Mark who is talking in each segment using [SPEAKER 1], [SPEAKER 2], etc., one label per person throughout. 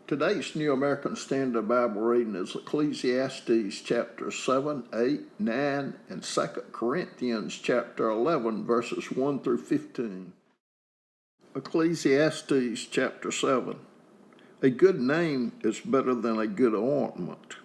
[SPEAKER 1] Today's New American Standard Bible reading is Ecclesiastes chapter 7, 8, 9, and 2 Corinthians chapter 11, verses 1 through 15. Ecclesiastes chapter 7. A good name is better than a good ointment,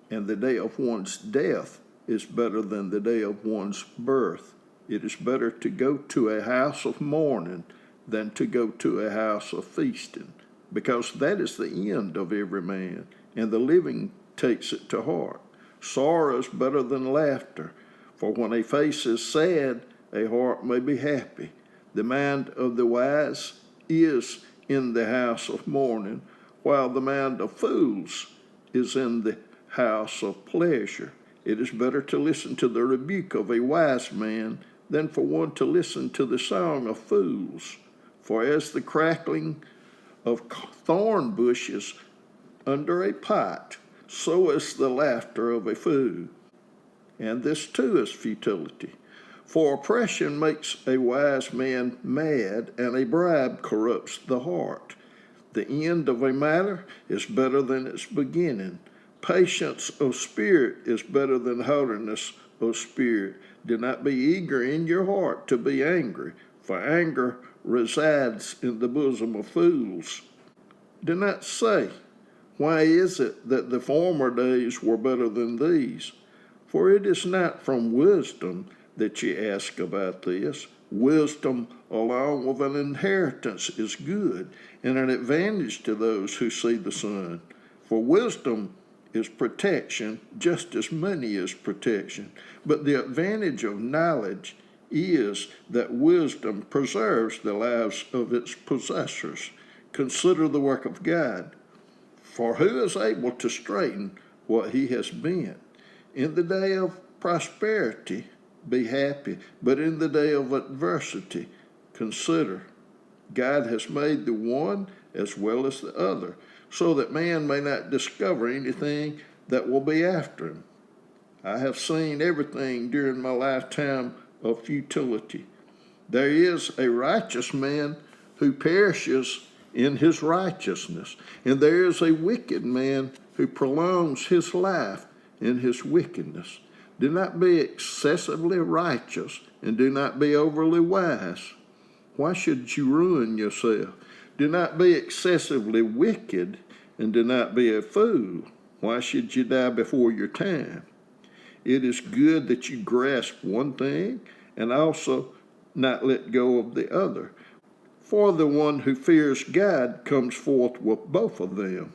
[SPEAKER 1] and the day of one's death is better than the day of one's birth. It is better to go to a house of mourning than to go to a house of feasting, because that is the end of every man, and the living takes it to heart. Sorrow is better than laughter, for when a face is sad, a heart may be happy. The mind of the wise is in the house of mourning, while the mind of fools is in the house of pleasure. It is better to listen to the rebuke of a wise man than for one to listen to the song of fools. For as the crackling of thorn bushes under a pot, so is the laughter of a fool. And this too is futility. For oppression makes a wise man mad, and a bribe corrupts the heart. The end of a matter is better than its beginning. Patience of spirit is better than haughtiness of spirit. Do not be eager in your heart to be angry, for anger resides in the bosom of fools. Do not say, "Why is it that the former days were better than these?" For it is not from wisdom that ye ask about this. Wisdom along with an inheritance is good, and an advantage to those who see the sun. For wisdom is protection, just as money is protection. But the advantage of knowledge is that wisdom preserves the lives of its possessors. Consider the work of God, for who is able to straighten what he has bent? In the day of prosperity, be happy, but in the day of adversity, consider. God has made the one as well as the other, so that man may not discover anything that will be after him. I have seen everything during my lifetime of futility. There is a righteous man who perishes in his righteousness, and there is a wicked man who prolongs his life in his wickedness. Do not be excessively righteous, and do not be overly wise. Why should you ruin yourself? Do not be excessively wicked, and do not be a fool. Why should you die before your time? It is good that you grasp one thing and also not let go of the other. For the one who fears God comes forth with both of them.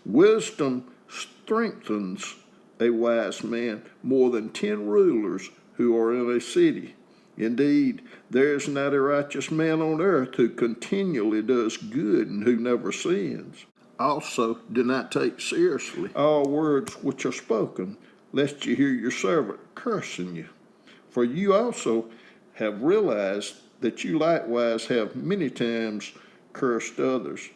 [SPEAKER 1] Wisdom strengthens a wise man more than 10 rulers who are in a city. Indeed, there is not a righteous man on earth who continually does good and who never sins. Also, do not take seriously all words which are spoken, lest you hear your servant cursing you. For you also have realized that you likewise have many times cursed others.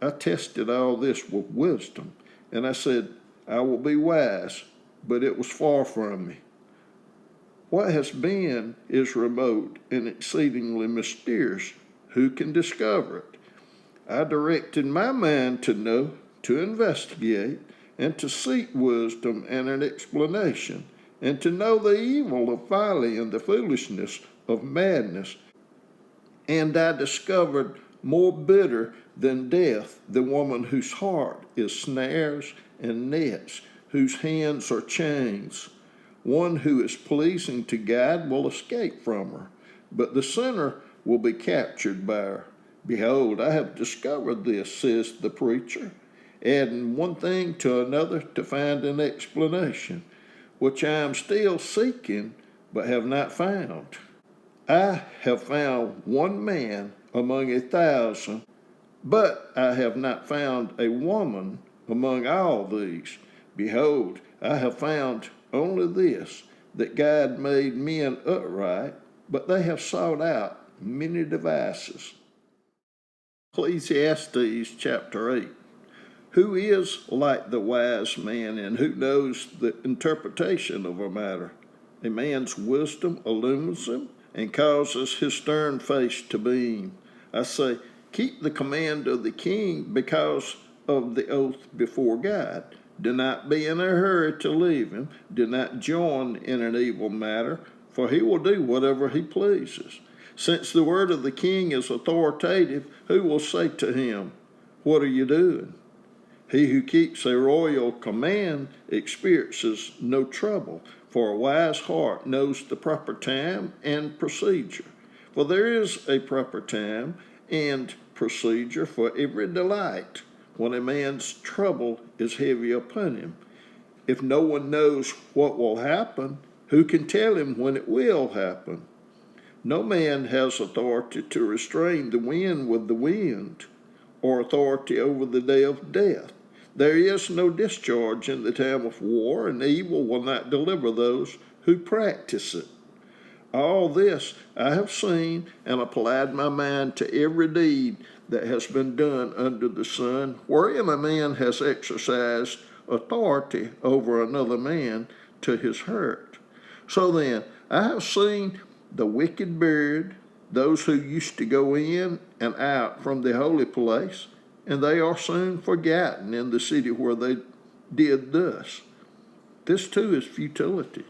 [SPEAKER 1] I tested all this with wisdom, and I said, I will be wise, but it was far from me. What has been is remote and exceedingly mysterious. Who can discover it? I directed my mind to know, to investigate, and to seek wisdom and an explanation, and to know the evil of folly and the foolishness of madness. And I discovered more bitter than death the woman whose heart is snares and nets, whose hands are chains. One who is pleasing to God will escape from her, but the sinner will be captured by her. Behold, I have discovered this, says the preacher, adding one thing to another to find an explanation, which I am still seeking, but have not found. I have found one man among 1,000, but I have not found a woman among all these. Behold, I have found only this, that God made men upright, but they have sought out many devices. Ecclesiastes chapter 8. Who is like the wise man, and who knows the interpretation of a matter? A man's wisdom illumines him, and causes his stern face to beam. I say, keep the command of the king, because of the oath before God. Do not be in a hurry to leave him. Do not join in an evil matter, for he will do whatever he pleases. Since the word of the king is authoritative, who will say to him, "What are you doing?" He who keeps a royal command experiences no trouble, for a wise heart knows the proper time and procedure. For there is a proper time and procedure for every delight, when a man's trouble is heavy upon him. If no one knows what will happen, who can tell him when it will happen? No man has authority to restrain the wind with the wind, or authority over the day of death. There is no discharge in the time of war, and evil will not deliver those who practice it. All this I have seen and applied my mind to every deed that has been done under the sun, wherein a man has exercised authority over another man to his hurt. So then, I have seen the wicked buried, those who used to go in and out from the holy place, and they are soon forgotten in the city where they did thus. This too is futility,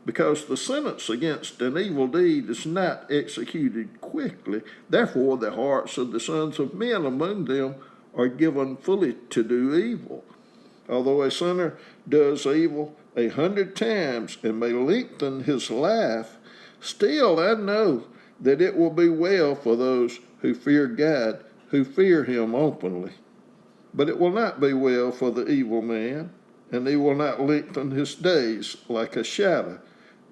[SPEAKER 1] because the sentence against an evil deed is not executed quickly. Therefore the hearts of the sons of men among them are given fully to do evil. Although a sinner does evil 100 times and may lengthen his life, still I know that it will be well for those who fear God, who fear him openly. But it will not be well for the evil man, and he will not lengthen his days like a shadow,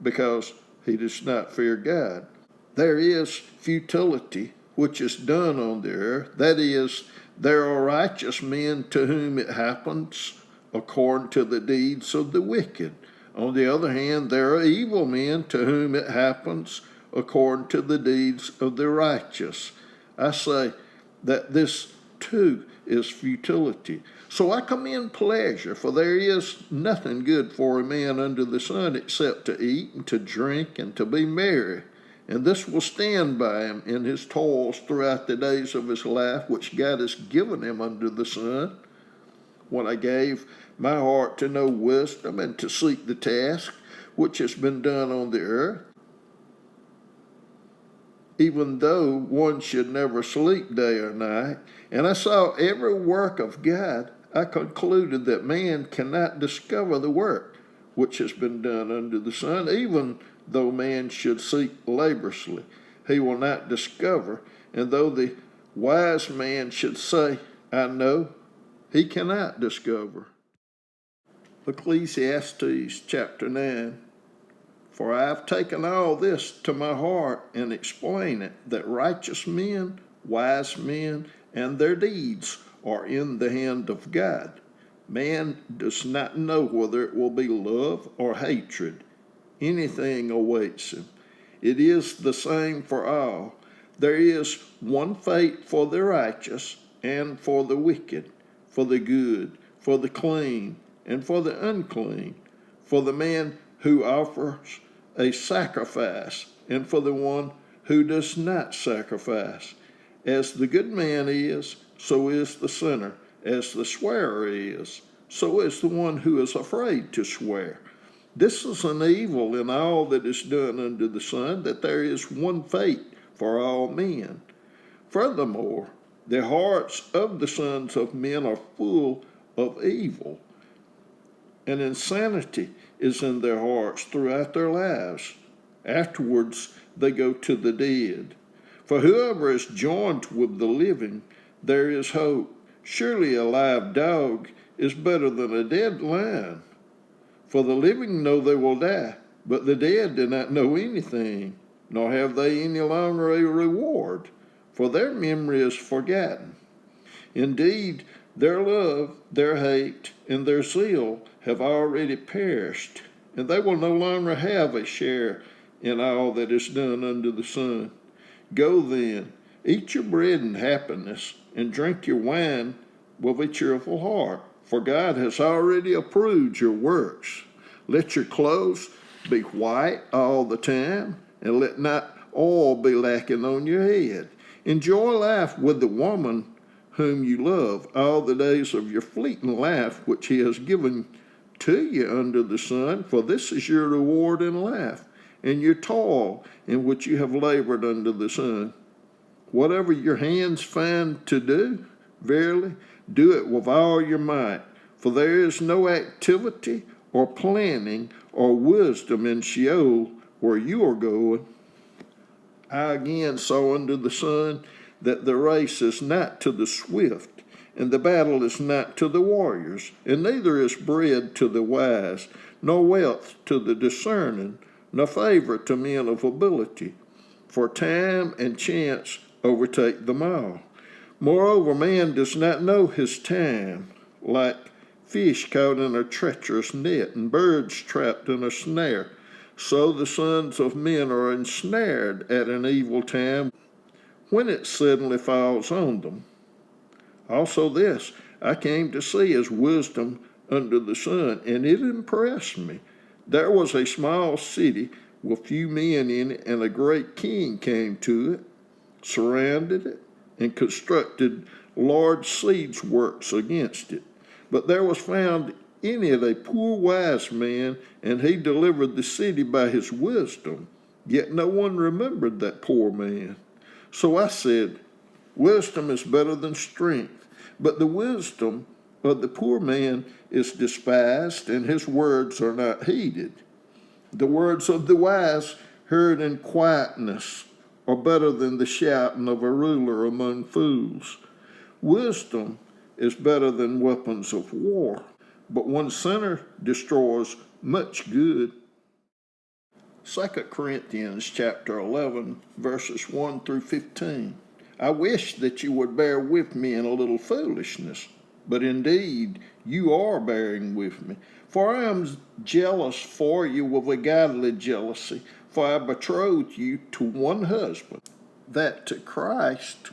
[SPEAKER 1] because he does not fear God. There is futility which is done on the earth. That is, there are righteous men to whom it happens according to the deeds of the wicked. On the other hand, there are evil men to whom it happens according to the deeds of the righteous. I say that this too is futility. So I commend pleasure, for there is nothing good for a man under the sun except to eat and to drink and to be merry. And this will stand by him in his toils throughout the days of his life, which God has given him under the sun. When I gave my heart to know wisdom and to seek the task which has been done on the earth, even though one should never sleep day or night, and I saw every work of God, I concluded that man cannot discover the work which has been done under the sun. Even though man should seek laboriously, he will not discover. And though the wise man should say, "I know," he cannot discover. Ecclesiastes chapter 9. For I have taken all this to my heart and explain it, that righteous men, wise men, and their deeds are in the hand of God. Man does not know whether it will be love or hatred. Anything awaits him. It is the same for all. There is one fate for the righteous and for the wicked, for the good, for the clean, and for the unclean, for the man who offers a sacrifice, and for the one who does not sacrifice. As the good man is, so is the sinner. As the swearer is, so is the one who is afraid to swear. This is an evil in all that is done under the sun, that there is one fate for all men. Furthermore, the hearts of the sons of men are full of evil, and insanity is in their hearts throughout their lives. Afterwards they go to the dead. For whoever is joined with the living, there is hope. Surely a live dog is better than a dead lion. For the living know they will die, but the dead do not know anything, nor have they any longer a reward, for their memory is forgotten. Indeed, their love, their hate, and their zeal have already perished, and they will no longer have a share in all that is done under the sun. Go then, eat your bread in happiness, and drink your wine with a cheerful heart, for God has already approved your works. Let your clothes be white all the time, and let not oil be lacking on your head. Enjoy life with the woman whom you love, all the days of your fleeting life, which he has given to you under the sun, for this is your reward in life, and your toil in which you have labored under the sun. Whatever your hands find to do, verily, do it with all your might, for there is no activity or planning or wisdom in Sheol where you are going. I again saw under the sun that the race is not to the swift, and the battle is not to the warriors, and neither is bread to the wise, nor wealth to the discerning, nor favor to men of ability. For time and chance overtake them all. Moreover, man does not know his time, like fish caught in a treacherous net, and birds trapped in a snare. So the sons of men are ensnared at an evil time, when it suddenly falls on them. Also this I came to see as wisdom under the sun, and it impressed me. There was a small city with few men in it, and a great king came to it, surrounded it, and constructed large siege works against it. But there was found in it a poor wise man, and he delivered the city by his wisdom. Yet no one remembered that poor man. So I said, wisdom is better than strength, but the wisdom of the poor man is despised, and his words are not heeded. The words of the wise, heard in quietness, are better than the shouting of a ruler among fools. Wisdom is better than weapons of war, but one sinner destroys much good. 2 Corinthians chapter 11, verses 1 through 15. I wish that you would bear with me in a little foolishness, but indeed you are bearing with me. For I am jealous for you with a godly jealousy, for I betrothed you to one husband, that to Christ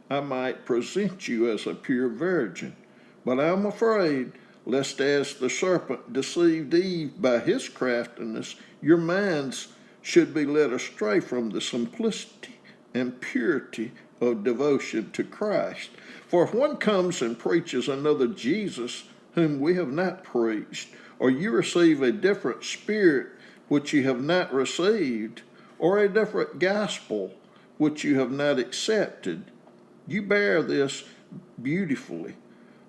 [SPEAKER 1] I might present you as a pure virgin. But I am afraid, lest as the serpent deceived Eve by his craftiness, your minds should be led astray from the simplicity and purity of devotion to Christ. For if one comes and preaches another Jesus whom we have not preached, or you receive a different spirit which you have not received, or a different gospel which you have not accepted, you bear this beautifully.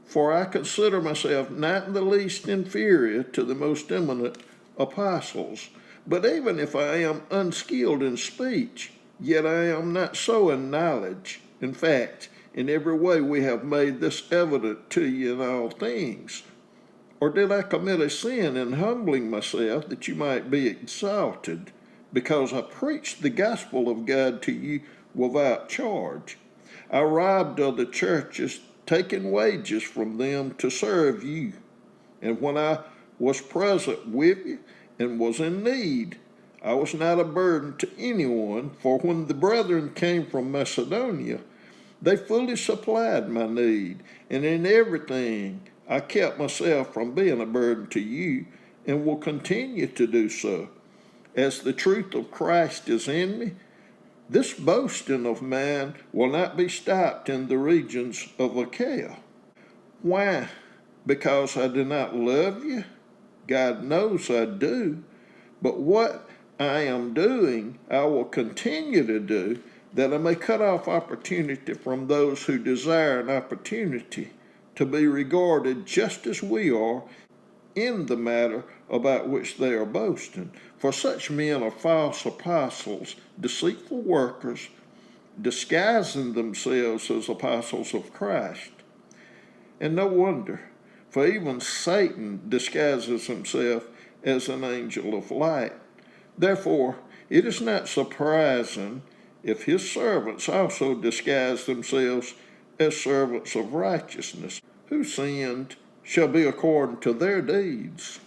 [SPEAKER 1] For I consider myself not in the least inferior to the most eminent apostles. But even if I am unskilled in speech, yet I am not so in knowledge. In fact, in every way we have made this evident to you in all things. Or did I commit a sin in humbling myself that you might be exalted, because I preached the gospel of God to you without charge? I robbed other churches, taking wages from them to serve you. And when I was present with you and was in need, I was not a burden to anyone, for when the brethren came from Macedonia, they fully supplied my need, and in everything I kept myself from being a burden to you, and will continue to do so. As the truth of Christ is in me, this boasting of mine will not be stopped in the regions of Achaia. Why? Because I do not love you? God knows I do. But what I am doing, I will continue to do, that I may cut off opportunity from those who desire an opportunity to be regarded just as we are in the matter about which they are boasting. For such men are false apostles, deceitful workers, disguising themselves as apostles of Christ. And no wonder, for even Satan disguises himself as an angel of light. Therefore, it is not surprising if his servants also disguise themselves as servants of righteousness, who sinned shall be according to their deeds.